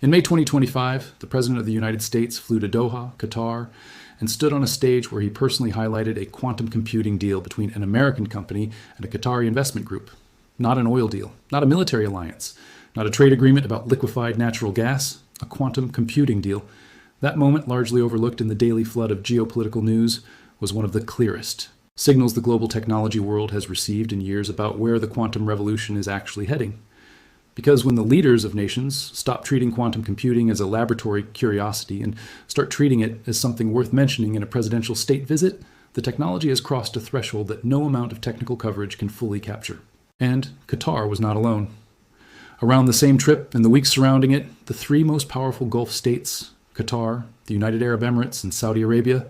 In May 2025, the President of the United States flew to Doha, Qatar, and stood on a stage where he personally highlighted a quantum computing deal between an American company and a Qatari investment group. Not an oil deal, not a military alliance, not a trade agreement about liquefied natural gas, a quantum computing deal. That moment, largely overlooked in the daily flood of geopolitical news, was one of the clearest signals the global technology world has received in years about where the quantum revolution is actually heading. Because when the leaders of nations stop treating quantum computing as a laboratory curiosity and start treating it as something worth mentioning in a presidential state visit, the technology has crossed a threshold that no amount of technical coverage can fully capture. And Qatar was not alone. Around the same trip and the weeks surrounding it, the three most powerful Gulf states, Qatar, the United Arab Emirates, and Saudi Arabia,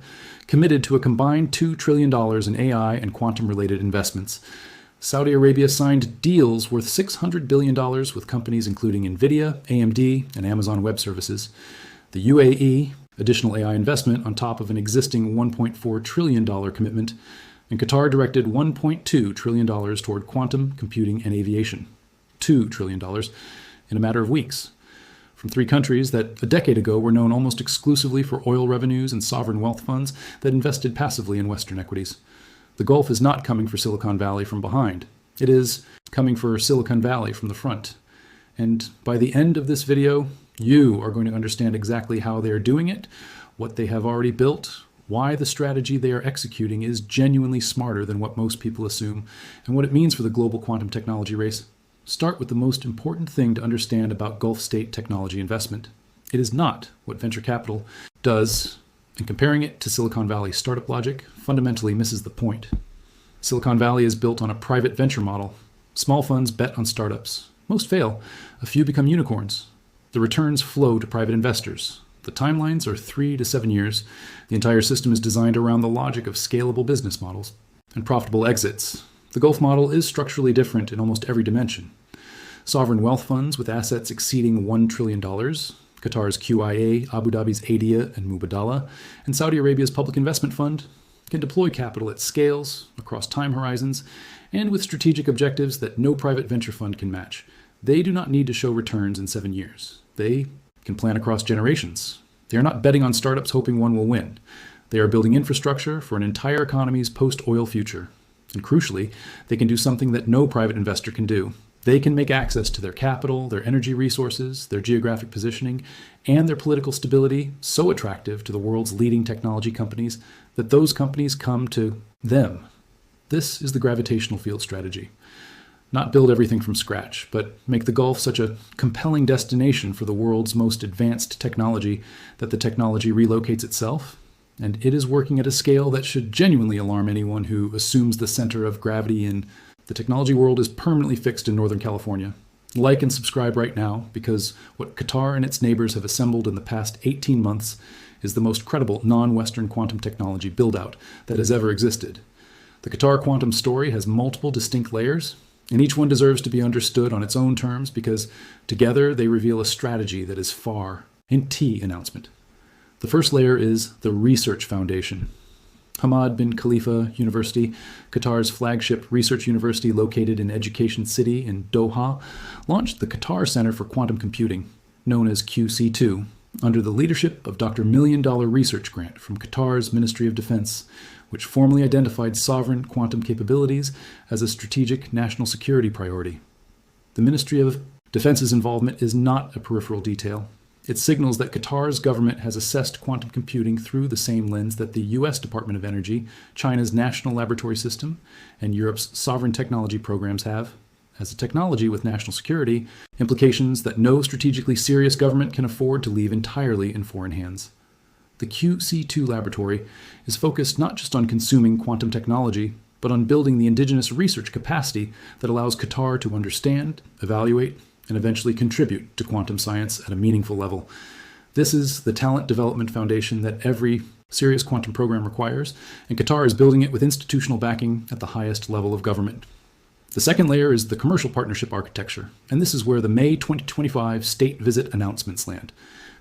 committed to a combined $2 trillion in AI and quantum-related investments. Saudi Arabia signed deals worth $600 billion with companies including NVIDIA, AMD, and Amazon Web Services. The UAE, additional AI investment on top of an existing $1.4 trillion commitment, and Qatar directed $1.2 trillion toward quantum computing and aviation. $2 trillion in a matter of weeks. From three countries that a decade ago were known almost exclusively for oil revenues and sovereign wealth funds that invested passively in Western equities. The Gulf is not coming for Silicon Valley from behind. It is coming for Silicon Valley from the front. And by the end of this video, you are going to understand exactly how they are doing it, what they have already built, why the strategy they are executing is genuinely smarter than what most people assume, and what it means for the global quantum technology race. Start with the most important thing to understand about Gulf state technology investment. It is not what venture capital does, and comparing it to Silicon Valley startup logic fundamentally misses the point. Silicon Valley is built on a private venture model. Small funds bet on startups. Most fail. A few become unicorns. The returns flow to private investors. The timelines are 3 to 7 years. The entire system is designed around the logic of scalable business models and profitable exits. The Gulf model is structurally different in almost every dimension. Sovereign wealth funds with assets exceeding $1 trillion, Qatar's QIA, Abu Dhabi's ADIA and Mubadala, and Saudi Arabia's Public Investment Fund can deploy capital at scales, across time horizons, and with strategic objectives that no private venture fund can match. They do not need to show returns in 7 years. They can plan across generations. They are not betting on startups hoping one will win. They are building infrastructure for an entire economy's post-oil future. And crucially, they can do something that no private investor can do. They can make access to their capital, their energy resources, their geographic positioning, and their political stability so attractive to the world's leading technology companies that those companies come to them. This is the gravitational field strategy. Not build everything from scratch, but make the Gulf such a compelling destination for the world's most advanced technology that the technology relocates itself. And it is working at a scale that should genuinely alarm anyone who assumes the center of gravity in the technology world is permanently fixed in Northern California. Like and subscribe right now, because what Qatar and its neighbors have assembled in the past 18 months is the most credible non-Western quantum technology build-out that has ever existed. The Qatar quantum story has multiple distinct layers, and each one deserves to be understood on its own terms because together they reveal a strategy that is far in T announcement. The first layer is the Research Foundation. Hamad bin Khalifa University, Qatar's flagship research university located in Education City in Doha, launched the Qatar Center for Quantum Computing, known as QC2, under the leadership of Dr. $1 Million research grant from Qatar's Ministry of Defense, which formally identified sovereign quantum capabilities as a strategic national security priority. The Ministry of Defense's involvement is not a peripheral detail. It signals that Qatar's government has assessed quantum computing through the same lens that the US Department of Energy, China's National Laboratory System, and Europe's sovereign technology programs have. As a technology with national security, implications that no strategically serious government can afford to leave entirely in foreign hands. The QC2 laboratory is focused not just on consuming quantum technology, but on building the indigenous research capacity that allows Qatar to understand, evaluate, and eventually contribute to quantum science at a meaningful level. This is the talent development foundation that every serious quantum program requires, and Qatar is building it with institutional backing at the highest level of government. The second layer is the commercial partnership architecture, and this is where the May 2025 state visit announcements land.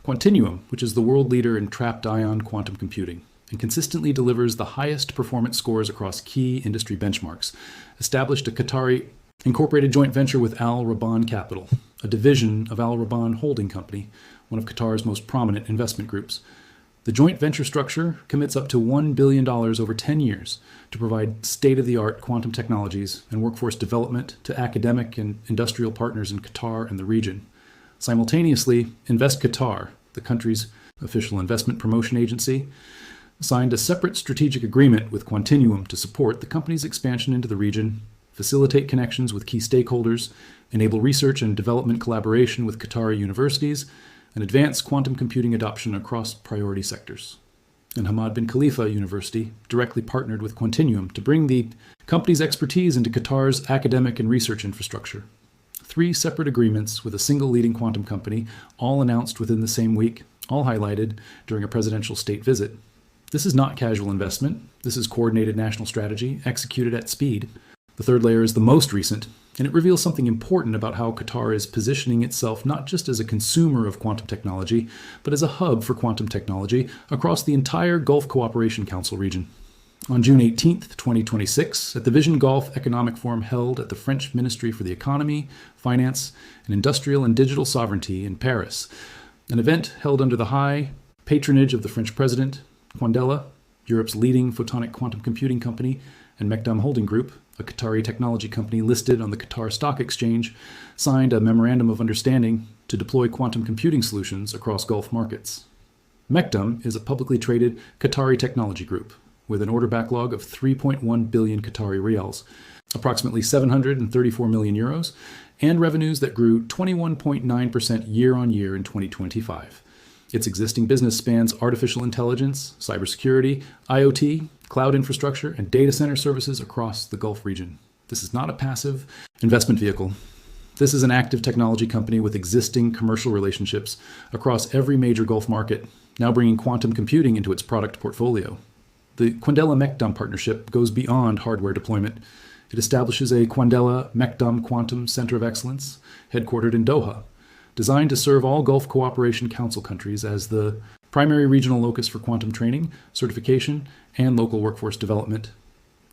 Quantinuum, which is the world leader in trapped ion quantum computing, and consistently delivers the highest performance scores across key industry benchmarks, established a Qatari incorporated joint venture with Rabban Capital, a division of Rabban Holding Company, one of Qatar's most prominent investment groups. The joint venture structure commits up to $1 billion over 10 years to provide state-of-the-art quantum technologies and workforce development to academic and industrial partners in Qatar and the region. Simultaneously, Invest Qatar, the country's official investment promotion agency, signed a separate strategic agreement with Quantinuum to support the company's expansion into the region, facilitate connections with key stakeholders, enable research and development collaboration with Qatari universities, and advance quantum computing adoption across priority sectors. And Hamad bin Khalifa University directly partnered with Quantinuum to bring the company's expertise into Qatar's academic and research infrastructure. 3 separate agreements with a single leading quantum company, all announced within the same week, all highlighted during a presidential state visit. This is not casual investment. This is coordinated national strategy executed at speed. The third layer is the most recent, and it reveals something important about how Qatar is positioning itself not just as a consumer of quantum technology, but as a hub for quantum technology across the entire Gulf Cooperation Council region. On June 18, 2026, at the Vision Gulf Economic Forum held at the French Ministry for the Economy, Finance, and Industrial and Digital Sovereignty in Paris, an event held under the high patronage of the French president, Quandela, Europe's leading photonic quantum computing company, and Mekdam Holding Group, a Qatari technology company listed on the Qatar Stock Exchange, signed a memorandum of understanding to deploy quantum computing solutions across Gulf markets. Mekdam is a publicly traded Qatari technology group with an order backlog of 3.1 billion Qatari riyals, approximately 734 million euros, and revenues that grew 21.9% year-on-year in 2025. Its existing business spans artificial intelligence, cybersecurity, IoT, cloud infrastructure, and data center services across the Gulf region. This is not a passive investment vehicle. This is an active technology company with existing commercial relationships across every major Gulf market, now bringing quantum computing into its product portfolio. The Quandela-Mekdam partnership goes beyond hardware deployment. It establishes a Quandela-Mekdam Quantum Center of Excellence, headquartered in Doha, designed to serve all Gulf Cooperation Council countries as the primary regional locus for quantum training, certification, and local workforce development.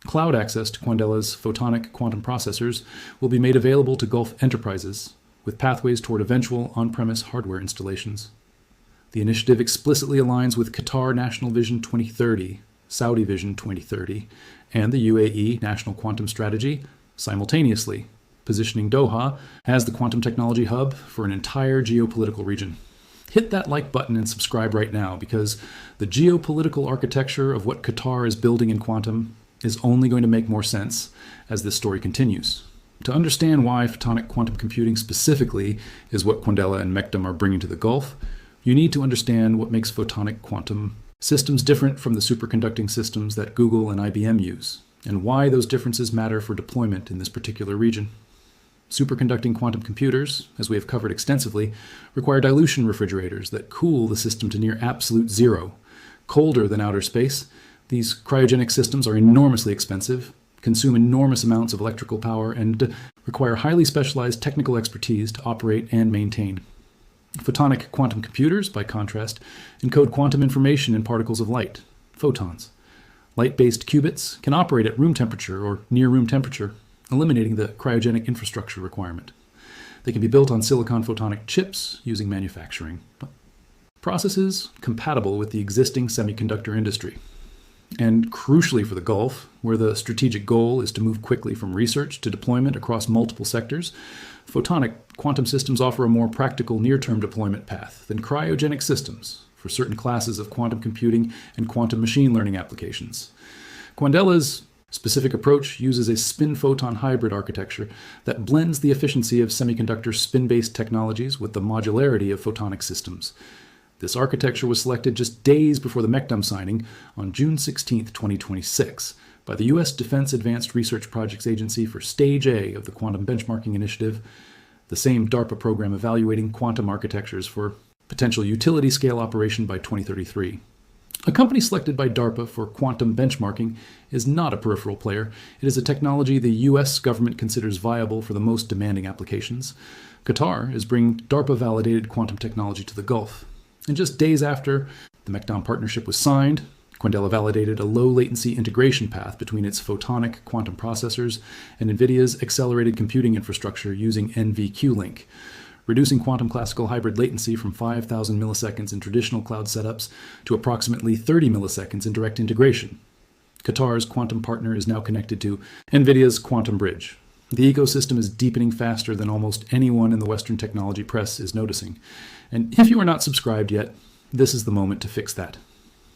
Cloud access to Quandela's photonic quantum processors will be made available to Gulf enterprises, with pathways toward eventual on-premise hardware installations. The initiative explicitly aligns with Qatar National Vision 2030, Saudi Vision 2030, and the UAE National Quantum Strategy simultaneously, positioning Doha as the quantum technology hub for an entire geopolitical region. Hit that like button and subscribe right now, because the geopolitical architecture of what Qatar is building in quantum is only going to make more sense as this story continues. To understand why photonic quantum computing specifically is what Quandela and Mekdam are bringing to the Gulf, you need to understand what makes photonic quantum systems different from the superconducting systems that Google and IBM use, and why those differences matter for deployment in this particular region. Superconducting quantum computers, as we have covered extensively, require dilution refrigerators that cool the system to near absolute zero. Colder than outer space, these cryogenic systems are enormously expensive, consume enormous amounts of electrical power, and require highly specialized technical expertise to operate and maintain. Photonic quantum computers, by contrast, encode quantum information in particles of light, photons. Light-based qubits can operate at room temperature or near room temperature, eliminating the cryogenic infrastructure requirement. They can be built on silicon photonic chips using manufacturing processes compatible with the existing semiconductor industry. And crucially for the Gulf, where the strategic goal is to move quickly from research to deployment across multiple sectors, photonic quantum systems offer a more practical near-term deployment path than cryogenic systems for certain classes of quantum computing and quantum machine learning applications. Quandela's specific approach uses a spin-photon hybrid architecture that blends the efficiency of semiconductor spin-based technologies with the modularity of photonic systems. This architecture was selected just days before the Mekdam signing on June 16, 2026, by the U.S. Defense Advanced Research Projects Agency for Stage A of the Quantum Benchmarking Initiative, the same DARPA program evaluating quantum architectures for potential utility-scale operation by 2033. A company selected by DARPA for quantum benchmarking is not a peripheral player. It is a technology the U.S. government considers viable for the most demanding applications. Qatar is bringing DARPA-validated quantum technology to the Gulf. And just days after the Mekdam partnership was signed, Quandela validated a low-latency integration path between its photonic quantum processors and NVIDIA's accelerated computing infrastructure using NVQLink, reducing quantum classical hybrid latency from 5,000 milliseconds in traditional cloud setups to approximately 30 milliseconds in direct integration. Qatar's quantum partner is now connected to NVIDIA's Quantum Bridge. The ecosystem is deepening faster than almost anyone in the Western technology press is noticing. And if you are not subscribed yet, this is the moment to fix that.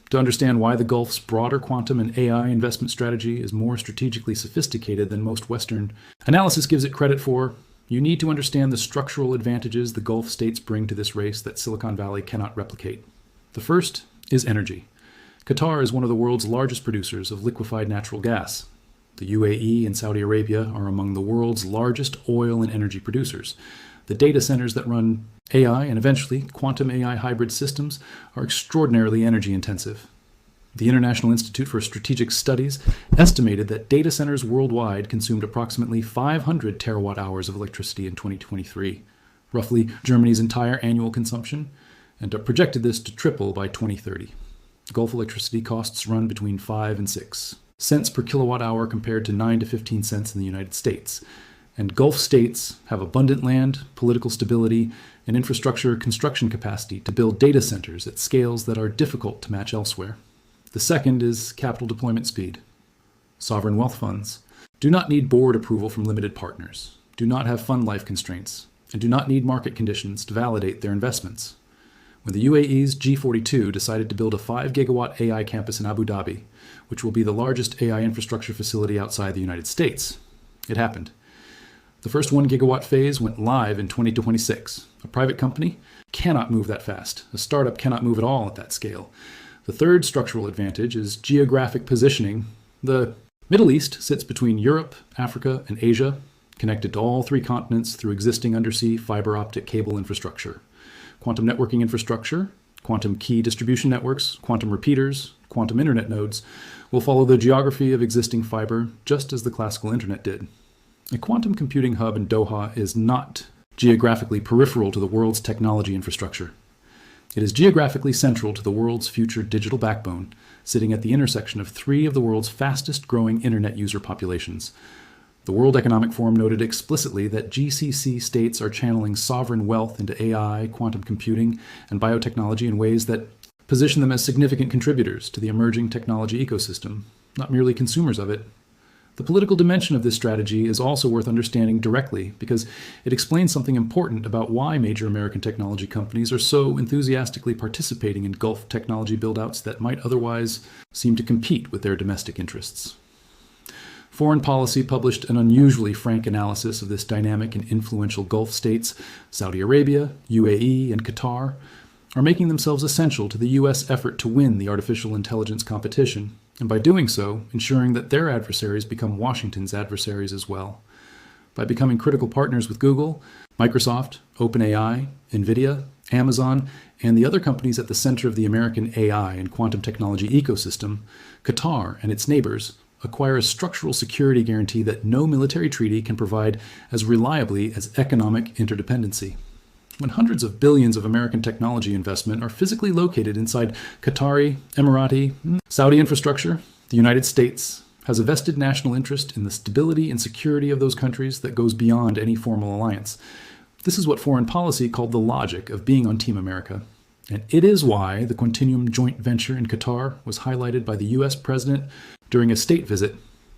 To understand why the Gulf's broader quantum and AI investment strategy is more strategically sophisticated than most Western analysis gives it credit for, you need to understand the structural advantages the Gulf states bring to this race that Silicon Valley cannot replicate. The first is energy. Qatar is one of the world's largest producers of liquefied natural gas. The UAE and Saudi Arabia are among the world's largest oil and energy producers. The data centers that run AI and eventually quantum AI hybrid systems are extraordinarily energy intensive. The International Institute for Strategic Studies estimated that data centers worldwide consumed approximately 500 terawatt hours of electricity in 2023, roughly Germany's entire annual consumption, and projected this to triple by 2030. Gulf electricity costs run between 5 and 6 cents per kilowatt hour compared to 9 to 15 cents in the United States. And Gulf states have abundant land, political stability, and infrastructure construction capacity to build data centers at scales that are difficult to match elsewhere. The second is capital deployment speed. Sovereign wealth funds do not need board approval from limited partners, do not have fund life constraints, and do not need market conditions to validate their investments. When the UAE's G42 decided to build a 5-gigawatt AI campus in Abu Dhabi, which will be the largest AI infrastructure facility outside the United States, it happened. The first 1-gigawatt phase went live in 2026. A private company cannot move that fast. A startup cannot move at all at that scale. The third structural advantage is geographic positioning. The Middle East sits between Europe, Africa, and Asia, connected to all 3 continents through existing undersea fiber optic cable infrastructure. Quantum networking infrastructure, quantum key distribution networks, quantum repeaters, quantum internet nodes will follow the geography of existing fiber just as the classical internet did. A quantum computing hub in Doha is not geographically peripheral to the world's technology infrastructure. It is geographically central to the world's future digital backbone, sitting at the intersection of 3 of the world's fastest growing internet user populations. The World Economic Forum noted explicitly that GCC states are channeling sovereign wealth into AI, quantum computing, and biotechnology in ways that position them as significant contributors to the emerging technology ecosystem, not merely consumers of it. The political dimension of this strategy is also worth understanding directly because it explains something important about why major American technology companies are so enthusiastically participating in Gulf technology buildouts that might otherwise seem to compete with their domestic interests. Foreign Policy published an unusually frank analysis of this dynamic and influential Gulf states. Saudi Arabia, UAE, and Qatar are making themselves essential to the U.S. effort to win the artificial intelligence competition, and by doing so, ensuring that their adversaries become Washington's adversaries as well. By becoming critical partners with Google, Microsoft, OpenAI, NVIDIA, Amazon, and the other companies at the center of the American AI and quantum technology ecosystem, Qatar and its neighbors acquire a structural security guarantee that no military treaty can provide as reliably as economic interdependency. When hundreds of billions of American technology investment are physically located inside Qatari, Emirati, Saudi infrastructure, the United States has a vested national interest in the stability and security of those countries that goes beyond any formal alliance. This is what Foreign Policy called the logic of being on Team America. And it is why the Quantinuum joint venture in Qatar was highlighted by the U.S. president during a state visit,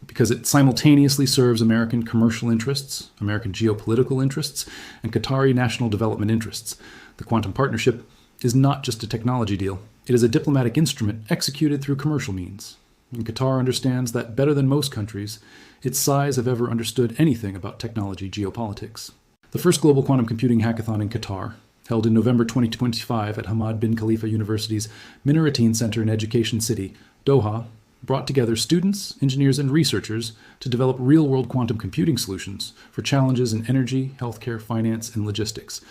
because it simultaneously serves American commercial interests, American geopolitical interests, and Qatari national development interests. The quantum partnership is not just a technology deal. It is a diplomatic instrument executed through commercial means. And Qatar understands that better than most countries, its size have ever understood anything about technology geopolitics. The first global quantum computing hackathon in Qatar, held in November 2025 at Hamad bin Khalifa University's Minaretin Center in Education City, Doha, brought together students, engineers, and researchers to develop real-world quantum computing solutions for challenges in energy, healthcare, finance, and logistics.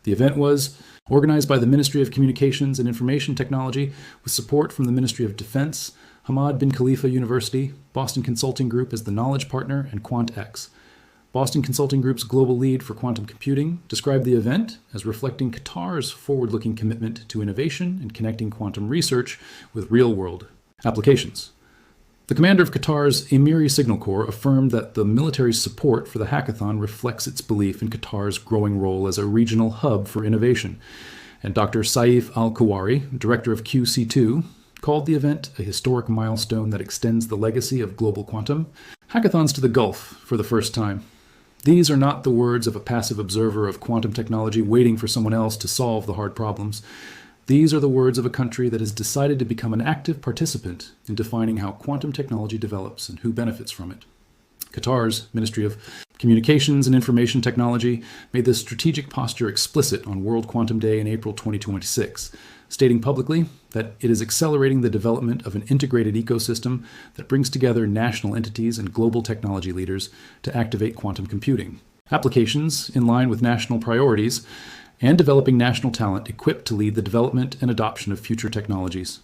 The event was organized by the Ministry of Communications and Information Technology with support from the Ministry of Defense, Hamad bin Khalifa University, Boston Consulting Group as the knowledge partner, and QuantX. Boston Consulting Group's global lead for quantum computing described the event as reflecting Qatar's forward-looking commitment to innovation and connecting quantum research with real-world applications. The commander of Qatar's Emiri Signal Corps affirmed that the military's support for the hackathon reflects its belief in Qatar's growing role as a regional hub for innovation. And Dr. Saif Al-Kawari, director of QC2, called the event a historic milestone that extends the legacy of global quantum hackathons to the Gulf for the first time. These are not the words of a passive observer of quantum technology waiting for someone else to solve the hard problems. These are the words of a country that has decided to become an active participant in defining how quantum technology develops and who benefits from it. Qatar's Ministry of Communications and Information Technology made this strategic posture explicit on World Quantum Day in April 2026, stating publicly that it is accelerating the development of an integrated ecosystem that brings together national entities and global technology leaders to activate quantum computing, applications in line with national priorities, and developing national talent equipped to lead the development and adoption of future technologies.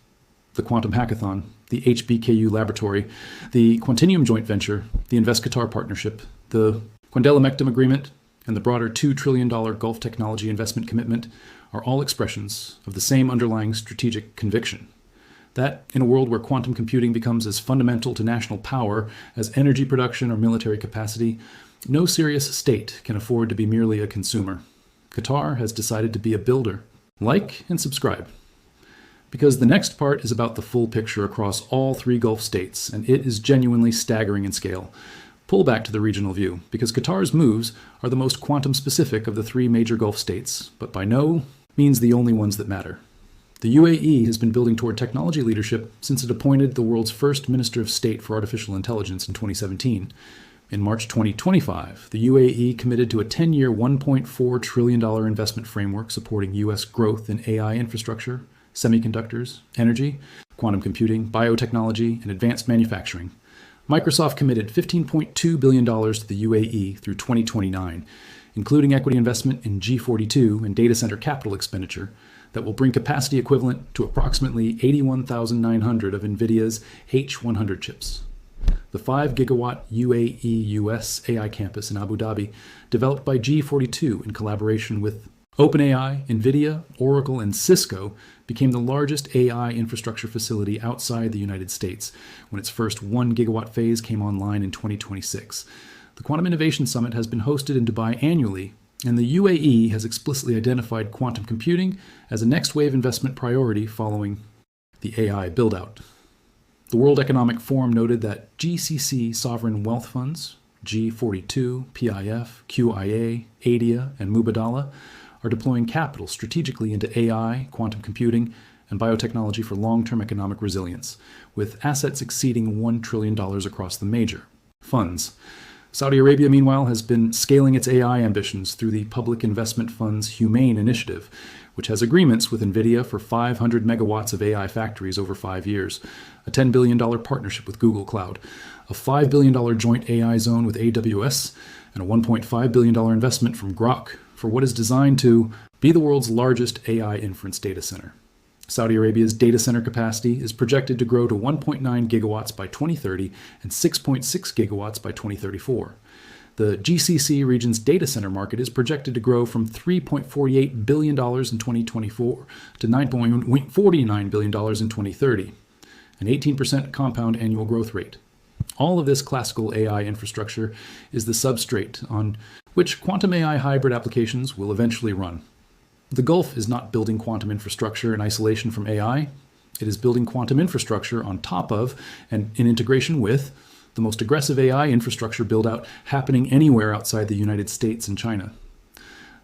The Quantum Hackathon, the HBKU Laboratory, the Quantinuum joint venture, the Invest Qatar partnership, the Quandela Mekdam agreement, and the broader $2 trillion Gulf technology investment commitment are all expressions of the same underlying strategic conviction. That in a world where quantum computing becomes as fundamental to national power as energy production or military capacity, no serious state can afford to be merely a consumer. Qatar has decided to be a builder. Like and subscribe. Because the next part is about the full picture across all 3 Gulf states, and it is genuinely staggering in scale. Pull back to the regional view, because Qatar's moves are the most quantum-specific of the 3 major Gulf states, but by no means the only ones that matter. The UAE has been building toward technology leadership since it appointed the world's first Minister of State for Artificial Intelligence in 2017. In March 2025, the UAE committed to a 10-year, $1.4 trillion investment framework supporting U.S. growth in AI infrastructure, semiconductors, energy, quantum computing, biotechnology, and advanced manufacturing. Microsoft committed $15.2 billion to the UAE through 2029, including equity investment in G42 and data center capital expenditure that will bring capacity equivalent to approximately 81,900 of NVIDIA's H100 chips. The 5-gigawatt UAE-US AI campus in Abu Dhabi, developed by G42 in collaboration with OpenAI, NVIDIA, Oracle, and Cisco, became the largest AI infrastructure facility outside the United States when its first 1-gigawatt phase came online in 2026. The Quantum Innovation Summit has been hosted in Dubai annually, and the UAE has explicitly identified quantum computing as a next-wave investment priority following the AI build-out. The World Economic Forum noted that GCC sovereign wealth funds, G42, PIF, QIA, ADIA, and Mubadala, are deploying capital strategically into AI, quantum computing, and biotechnology for long-term economic resilience, with assets exceeding $1 trillion across the major funds. Saudi Arabia, meanwhile, has been scaling its AI ambitions through the Public Investment Fund's Humane initiative, which has agreements with NVIDIA for 500 megawatts of AI factories over 5 years, a $10 billion partnership with Google Cloud, a $5 billion joint AI zone with AWS, and a $1.5 billion investment from Grok for what is designed to be the world's largest AI inference data center. Saudi Arabia's data center capacity is projected to grow to 1.9 gigawatts by 2030 and 6.6 gigawatts by 2034. The GCC region's data center market is projected to grow from $3.48 billion in 2024 to $9.49 billion in 2030, an 18% compound annual growth rate. All of this classical AI infrastructure is the substrate on which quantum AI hybrid applications will eventually run. The Gulf is not building quantum infrastructure in isolation from AI. It is building quantum infrastructure on top of and in integration with the most aggressive AI infrastructure build-out happening anywhere outside the United States and China.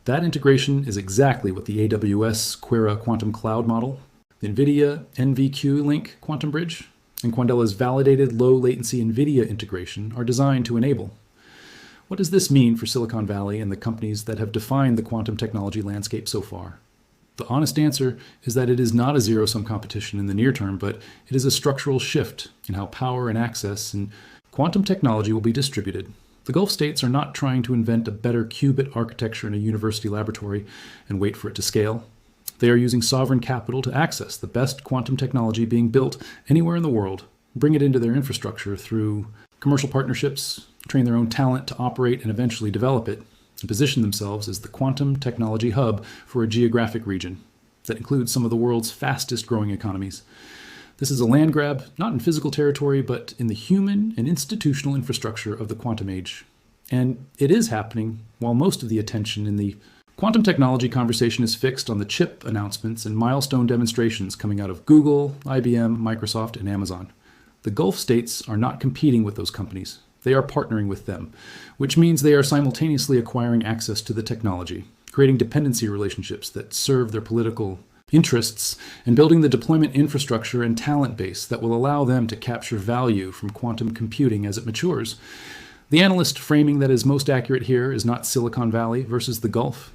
That integration is exactly what the AWS Quera quantum cloud model, the NVIDIA NVQ-Link quantum bridge, and Quandela's validated low-latency NVIDIA integration are designed to enable. What does this mean for Silicon Valley and the companies that have defined the quantum technology landscape so far? The honest answer is that it is not a zero-sum competition in the near term, but it is a structural shift in how power and access and quantum technology will be distributed. The Gulf states are not trying to invent a better qubit architecture in a university laboratory and wait for it to scale. They are using sovereign capital to access the best quantum technology being built anywhere in the world, bring it into their infrastructure through commercial partnerships, train their own talent to operate and eventually develop it, and position themselves as the quantum technology hub for a geographic region that includes some of the world's fastest growing economies. This is a land grab, not in physical territory, but in the human and institutional infrastructure of the quantum age. And it is happening while most of the attention in the quantum technology conversation is fixed on the chip announcements and milestone demonstrations coming out of Google, IBM, Microsoft, and Amazon. The Gulf states are not competing with those companies. They are partnering with them, which means they are simultaneously acquiring access to the technology, creating dependency relationships that serve their political interests, and building the deployment infrastructure and talent base that will allow them to capture value from quantum computing as it matures. The analyst framing that is most accurate here is not Silicon Valley versus the Gulf.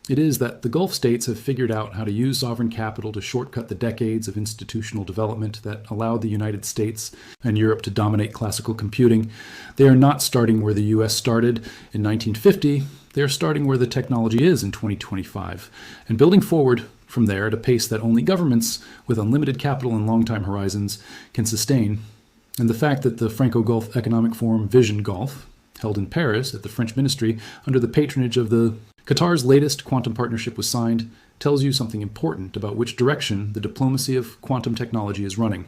It is that the Gulf states have figured out how to use sovereign capital to shortcut the decades of institutional development that allowed the United States and Europe to dominate classical computing. They are not starting where the US started in 1950. They are starting where the technology is in 2025 and building forward from there at a pace that only governments with unlimited capital and long-time horizons can sustain. And the fact that the Franco-Gulf Economic Forum Vision Gulf, held in Paris at the French Ministry under the patronage of the Qatar's latest quantum partnership was signed, tells you something important about which direction the diplomacy of quantum technology is running.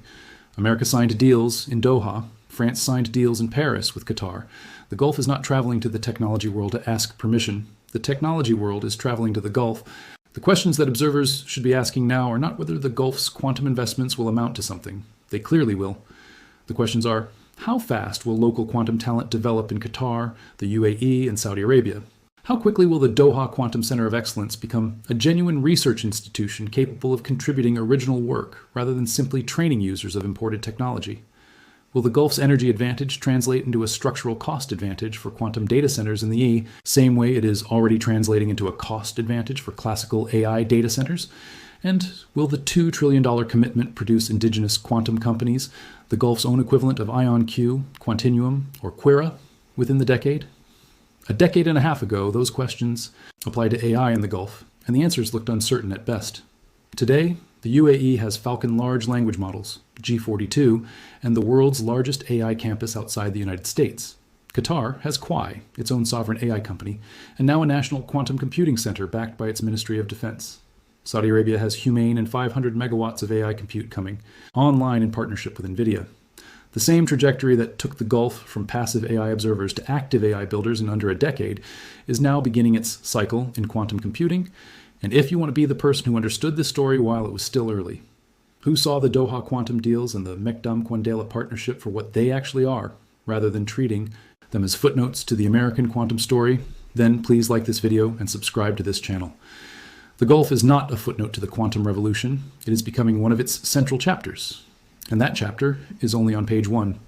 America signed deals in Doha. France signed deals in Paris with Qatar. The Gulf is not traveling to the technology world to ask permission. The technology world is traveling to the Gulf. The questions that observers should be asking now are not whether the Gulf's quantum investments will amount to something. They clearly will. The questions are, how fast will local quantum talent develop in Qatar, the UAE, and Saudi Arabia? How quickly will the Doha Quantum Center of Excellence become a genuine research institution capable of contributing original work rather than simply training users of imported technology? Will the Gulf's energy advantage translate into a structural cost advantage for quantum data centers in the E, same way it is already translating into a cost advantage for classical AI data centers? And will the $2 trillion commitment produce indigenous quantum companies, the Gulf's own equivalent of IonQ, Quantinuum, or Quira, within the decade? A decade and a half ago, those questions applied to AI in the Gulf, and the answers looked uncertain at best. Today, the UAE has Falcon large language models, G42, and the world's largest AI campus outside the United States. Qatar has Quai, its own sovereign AI company, and now a national quantum computing center backed by its Ministry of Defense. Saudi Arabia has Humane and 500 megawatts of AI compute coming, online in partnership with NVIDIA. The same trajectory that took the Gulf from passive AI observers to active AI builders in under a decade is now beginning its cycle in quantum computing. And if you want to be the person who understood this story while it was still early, who saw the Doha quantum deals and the Mekdam Quandela partnership for what they actually are, rather than treating them as footnotes to the American quantum story, then please like this video and subscribe to this channel. The Gulf is not a footnote to the quantum revolution. It is becoming one of its central chapters. And that chapter is only on page 1.